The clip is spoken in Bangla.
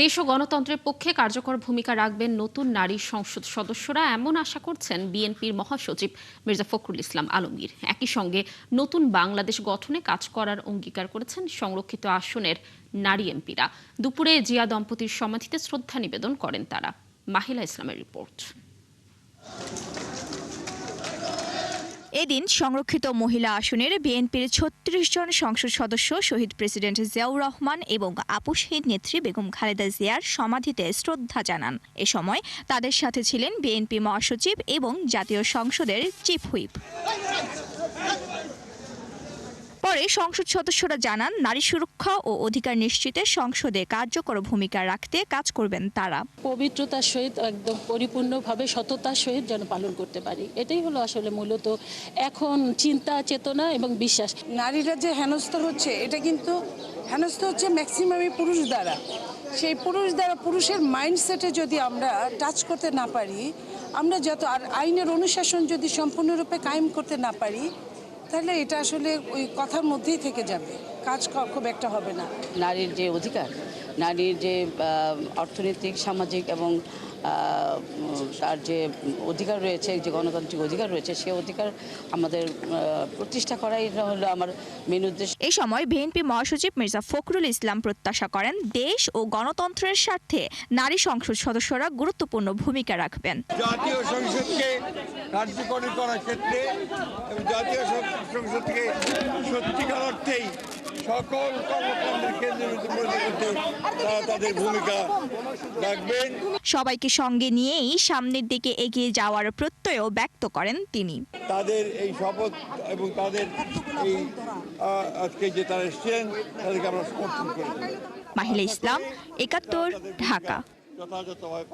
দেশ ও গণতন্ত্রের পক্ষে কার্যকর ভূমিকা রাখবেন নতুন নারী সংসদ সদস্যরা, এমন আশা করছেন বিএনপির মহাসচিব মির্জা ফখরুল ইসলাম আলমগীর। একই সঙ্গে নতুন বাংলাদেশ গঠনে কাজ করার অঙ্গীকার করেছেন সংরক্ষিত আসনের নারী এমপিরা। দুপুরে জিয়া দম্পতির সমাধিতে শ্রদ্ধা নিবেদন করেন তারা। মাহিলা ইসলামের রিপোর্ট। এদিন সংরক্ষিত মহিলা আসনের বিএনপির ৩৬ জন সংসদ সদস্য শহীদ প্রেসিডেন্ট জিয়াউর রহমান এবং আপসহীদ নেত্রী বেগম খালেদা জিয়ার সমাধিতে শ্রদ্ধা জানান। এ সময় তাদের সাথে ছিলেন বিএনপি মহাসচিব এবং জাতীয় সংসদের চিফ হুইপ। পরে সংসদ সদস্যরা জানান, নারী সুরক্ষা ও অধিকার নিশ্চিতে সংসদে কার্যকর ভূমিকা রাখতে কাজ করবেন তারা। পবিত্রতার সহিত একদম পরিপূর্ণভাবে সততার সহিত যেন পালন করতে পারি, এটাই হলো আসলে মূলত এখন চিন্তা চেতনা এবং বিশ্বাস। নারীরা যে হেনস্থা হচ্ছে, এটা কিন্তু হেনস্থা হচ্ছে ম্যাক্সিমামই পুরুষ দ্বারা। সেই পুরুষের মাইন্ডসেটে যদি আমরা টাচ করতে না পারি, আমরা যত আর আইনের অনুশাসন যদি সম্পূর্ণরূপে কায়েম করতে না পারি, তাহলে এটা আসলে ওই কথার মধ্যেই থেকে যাবে, কাজ খুব একটা হবে না। নারীর যে অধিকার, নারীর যে অর্থনৈতিক, সামাজিক এবং তার যে অধিকার রয়েছে, যে গণতান্ত্রিক অধিকার রয়েছে, সে অধিকার আমাদের প্রতিষ্ঠা করাই হলো আমার মেন উদ্দেশ্য। এই সময় বিএনপি মহাসচিব মির্জা ফখরুল ইসলাম প্রত্যাশা করেন, দেশ ও গণতন্ত্রের স্বার্থে নারী সংসদ সদস্যরা গুরুত্বপূর্ণ ভূমিকা রাখবেন। জাতীয় সংসদকে কার্যকরী করার ক্ষেত্রে এবং জাতীয় সংসদকে সত্যিকার অর্থেই সকল কর্মকাণ্ডের কেন্দ্রবিন্দু পরিণত করতে তারা তাদের ভূমিকা রাখবেন। সবাইকে সঙ্গে নিয়েই সামনের দিকে এগিয়ে যাওয়ার প্রত্যয়ও ব্যক্ত করেন তিনি। তাদের এই শপথ এবং তাদের এই আজকে যে তারা এসেছেন, তাদেরকে আমরা সমর্থন করি। মাহিলা ইসলাম, ৭১, ঢাকা। যথাযথভাবে